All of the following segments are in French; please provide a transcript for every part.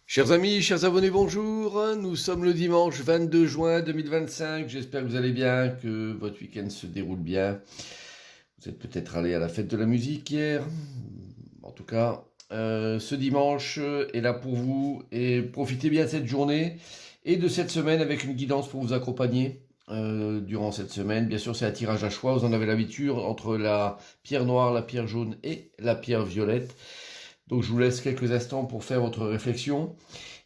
Chers amis, chers abonnés, bonjour. Nous sommes le dimanche 22 juin 2025. J'espère que vous allez bien, que votre week-end se déroule bien. Vous êtes peut-être allé à la fête de la musique hier. En tout cas, ce dimanche est là pour vous et profitez bien de cette journée et de cette semaine avec une guidance pour vous accompagner durant cette semaine. Bien sûr, c'est un tirage à choix. Vous en avez l'habitude entre la pierre noire, la pierre jaune et la pierre violette. Donc je vous laisse quelques instants pour faire votre réflexion.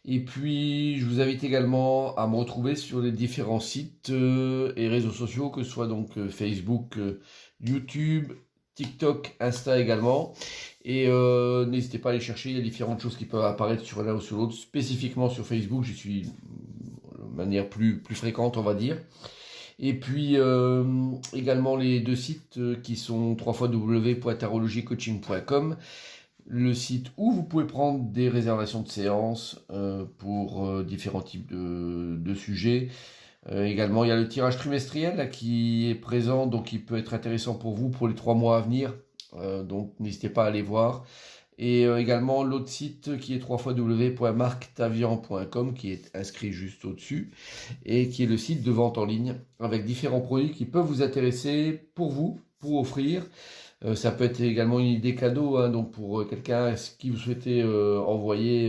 Et puis je vous invite également à me retrouver sur les différents sites et réseaux sociaux, que ce soit donc Facebook, YouTube, TikTok, Insta également. Et n'hésitez pas à aller chercher, il y a différentes choses qui peuvent apparaître sur l'un ou sur l'autre. Spécifiquement sur Facebook, j'y suis de manière plus fréquente, on va dire. Et puis également les deux sites qui sont www.tarologiecoaching.com, le site où vous pouvez prendre des réservations de séances pour différents types de sujets. Également, il y a le tirage trimestriel là, qui est présent, donc il peut être intéressant pour vous pour les 3 mois à venir. Donc n'hésitez pas à aller voir. Et également l'autre site qui est www.marctavian.com, qui est inscrit juste au-dessus et qui est le site de vente en ligne avec différents produits qui peuvent vous intéresser pour vous, pour offrir. Ça peut être également une idée cadeau, hein, donc pour quelqu'un qui vous souhaitez envoyer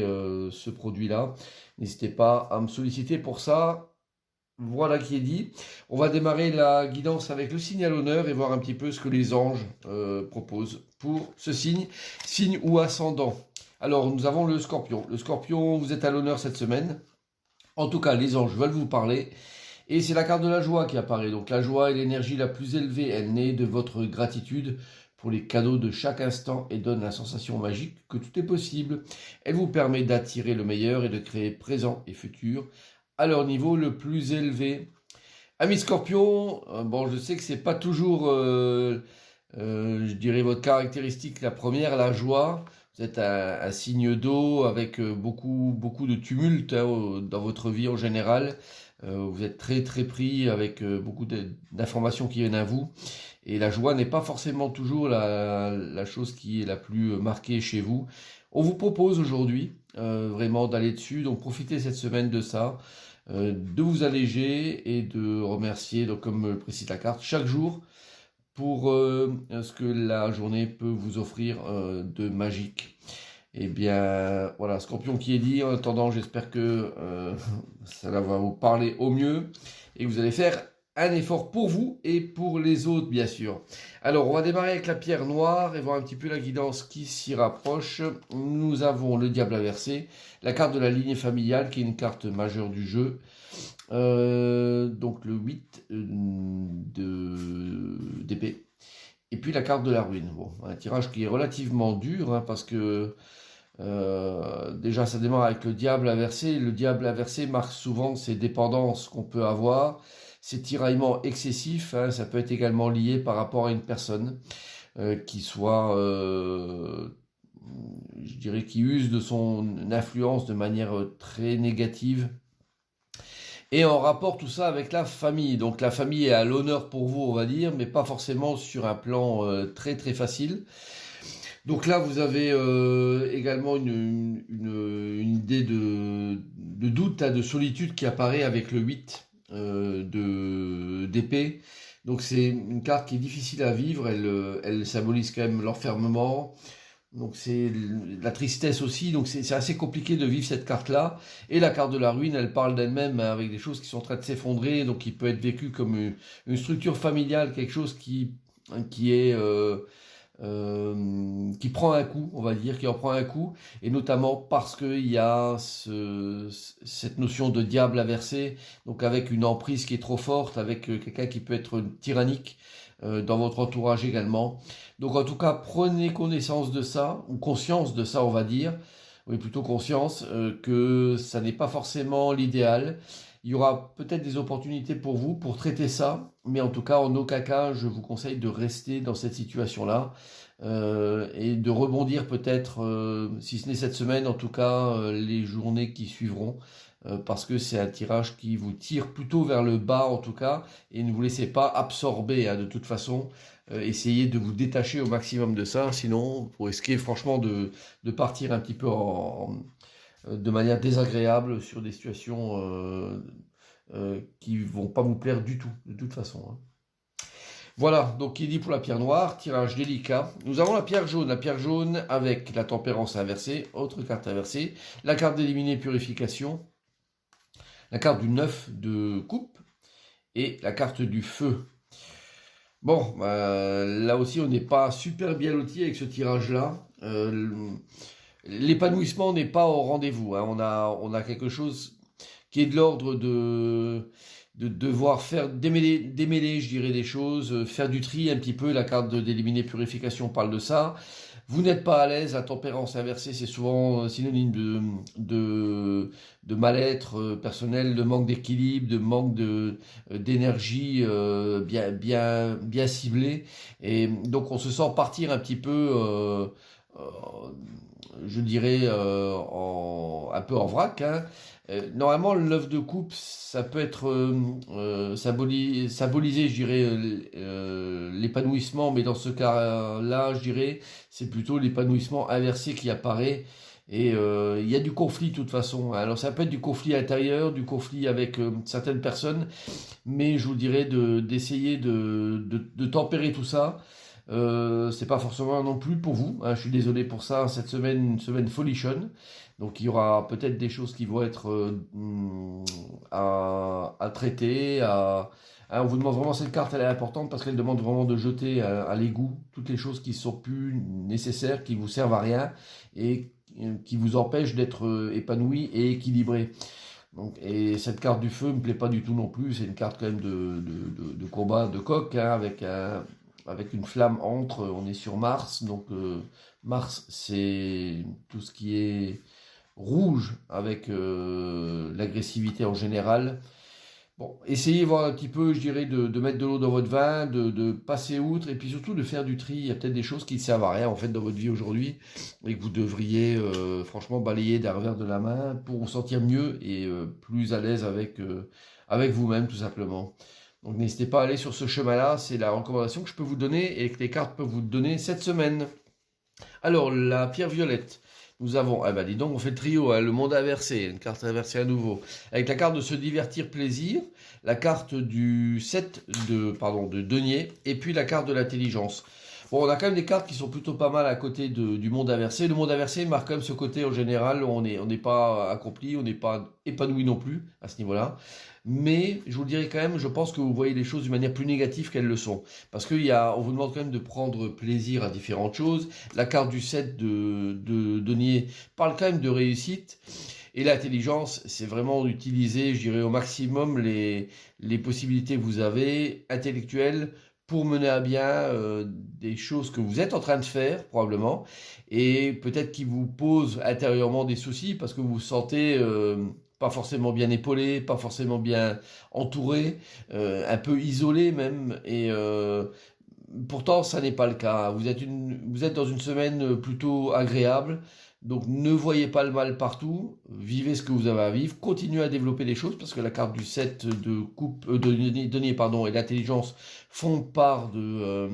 ce produit-là. N'hésitez pas à me solliciter pour ça. Voilà qui est dit. On va démarrer la guidance avec le signe à l'honneur et voir un petit peu ce que les anges proposent pour ce signe, signe ou ascendant. Alors, nous avons le scorpion. Le scorpion, vous êtes à l'honneur cette semaine. En tout cas, les anges veulent vous parler. Et c'est la carte de la joie qui apparaît. Donc la joie est l'énergie la plus élevée. Elle naît de votre gratitude pour les cadeaux de chaque instant et donne la sensation magique que tout est possible. Elle vous permet d'attirer le meilleur et de créer présent et futur à leur niveau le plus élevé. Amis Scorpion, bon, je sais que c'est pas toujours, je dirais, votre caractéristique la première, la joie. Vous êtes un signe d'eau avec beaucoup de tumulte hein, dans votre vie en général. Vous êtes très pris avec beaucoup d'informations qui viennent à vous. Et la joie n'est pas forcément toujours la chose qui est la plus marquée chez vous. On vous propose aujourd'hui vraiment d'aller dessus, donc profitez cette semaine de ça, de vous alléger et de remercier, donc comme le précise la carte, chaque jour pour ce que la journée peut vous offrir de magique. Eh bien, voilà, Scorpion qui est dit. En attendant, j'espère que ça va vous parler au mieux et que vous allez faire un effort pour vous et pour les autres, bien sûr. Alors, on va démarrer avec la pierre noire et voir un petit peu la guidance qui s'y rapproche. Nous avons le diable inversé, la carte de la lignée familiale qui est une carte majeure du jeu. Donc le 8 d'épée. Et puis la carte de la ruine. Bon, un tirage qui est relativement dur hein, parce que déjà ça démarre avec le diable inversé. Le diable inversé marque souvent ces dépendances qu'on peut avoir, ces tiraillements excessifs. Hein, ça peut être également lié par rapport à une personne qui soit, je dirais, qui use de son influence de manière très négative. Et on rapporte tout ça avec la famille. Donc la famille est à l'honneur pour vous, on va dire, mais pas forcément sur un plan très facile. Donc là, vous avez également une idée de doute, hein, de solitude qui apparaît avec le 8 d'épée. Donc c'est une carte qui est difficile à vivre, elle symbolise quand même l'enfermement. Donc c'est la tristesse aussi, donc c'est assez compliqué de vivre cette carte-là. Et la carte de la ruine, elle parle d'elle-même hein, avec des choses qui sont en train de s'effondrer, donc qui peut être vécu comme une structure familiale, quelque chose qui est qui prend un coup, on va dire, qui en prend un coup, et notamment parce qu'il y a cette notion de diable inversé, donc avec une emprise qui est trop forte, avec quelqu'un qui peut être tyrannique dans votre entourage également. Donc en tout cas, prenez connaissance de ça, ou conscience de ça, on va dire, oui plutôt conscience, que ça n'est pas forcément l'idéal. Il y aura peut-être des opportunités pour vous pour traiter ça, mais en tout cas, en aucun cas, je vous conseille de rester dans cette situation-là et de rebondir peut-être, si ce n'est cette semaine, en tout cas les journées qui suivront, parce que c'est un tirage qui vous tire plutôt vers le bas en tout cas, et ne vous laissez pas absorber hein, de toute façon. Essayez de vous détacher au maximum de ça, sinon vous risquez franchement de partir un petit peu de manière désagréable sur des situations qui vont pas vous plaire du tout, de toute façon. Hein. Voilà, donc il dit pour la pierre noire, tirage délicat. Nous avons la pierre jaune avec la tempérance inversée, autre carte inversée, la carte d'éliminer purification, la carte du 9 de coupe et la carte du feu. Bon, là aussi on n'est pas super bien loti avec ce tirage-là. L'épanouissement n'est pas au rendez-vous. Hein. On a quelque chose qui est de l'ordre de devoir faire démêler, je dirais, des choses, faire du tri un petit peu. La carte d'éliminer purification parle de ça. Vous n'êtes pas à l'aise, la tempérance inversée, c'est souvent synonyme de mal-être personnel, de manque d'équilibre, de manque d'énergie bien ciblée. Et donc on se sent partir un petit peu, je dirais, un peu en vrac. Hein. Normalement, le 9 de coupe, ça peut être symbolisé, je dirais, l'épanouissement, mais dans ce cas-là, je dirais, c'est plutôt l'épanouissement inversé qui apparaît. Et il y a du conflit de toute façon. Alors ça peut être du conflit intérieur, du conflit avec certaines personnes, mais je vous dirais d'essayer de tempérer tout ça. C'est pas forcément non plus pour vous. Hein, je suis désolé pour ça. Cette semaine, une semaine folichonne. Donc il y aura peut-être des choses qui vont être à traiter. Hein, on vous demande vraiment, cette carte elle est importante parce qu'elle demande vraiment de jeter à l'égout toutes les choses qui sont plus nécessaires, qui vous servent à rien et qui vous empêchent d'être épanoui et équilibré. Donc, et cette carte du feu me plaît pas du tout non plus. C'est une carte quand même de combat de coq hein, avec une flamme entre. On est sur Mars, donc Mars c'est tout ce qui est rouge avec l'agressivité en général. Bon, essayez voir un petit peu, je dirais, de mettre de l'eau dans votre vin, de passer outre, et puis surtout de faire du tri. Il y a peut-être des choses qui ne servent à rien, en fait, dans votre vie aujourd'hui, et que vous devriez, franchement, balayer d'un revers de la main pour vous sentir mieux et plus à l'aise avec vous-même, tout simplement. Donc, n'hésitez pas à aller sur ce chemin-là. C'est la recommandation que je peux vous donner et que les cartes peuvent vous donner cette semaine. Alors, la pierre violette. Nous avons, ah ben dis donc, on fait le trio, hein, le monde inversé, une carte inversée à nouveau. Avec la carte de se divertir plaisir, la carte du 7 de denier, et puis la carte de l'intelligence. Bon, on a quand même des cartes qui sont plutôt pas mal à côté du monde inversé. Le monde inversé marque quand même ce côté, en général, on n'est pas accompli, on n'est pas épanoui non plus, à ce niveau-là. Mais, je vous le dirais quand même, je pense que vous voyez les choses d'une manière plus négative qu'elles le sont. Parce on vous demande quand même de prendre plaisir à différentes choses. La carte du 7 de denier parle quand même de réussite. Et l'intelligence, c'est vraiment d'utiliser, je dirais, au maximum les possibilités que vous avez, intellectuelles, pour mener à bien des choses que vous êtes en train de faire, probablement, et peut-être qui vous posent intérieurement des soucis, parce que vous vous sentez pas forcément bien épaulé, pas forcément bien entouré, un peu isolé même, et pourtant ça n'est pas le cas. Vous êtes dans une semaine plutôt agréable, donc ne voyez pas le mal partout, vivez ce que vous avez à vivre, continuez à développer les choses, parce que la carte du 7 de coupe, de denier, pardon, et l'intelligence font part de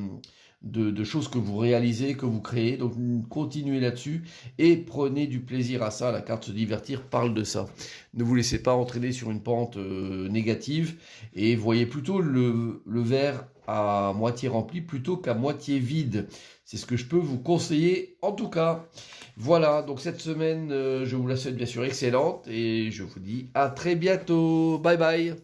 choses que vous réalisez, que vous créez. Donc continuez là-dessus et prenez du plaisir à ça. La carte se divertir parle de ça. Ne vous laissez pas entraîner sur une pente négative et voyez plutôt le verre à moitié rempli plutôt qu'à moitié vide. C'est ce que je peux vous conseiller en tout cas. Voilà, donc cette semaine, je vous la souhaite bien sûr excellente et je vous dis à très bientôt. Bye bye.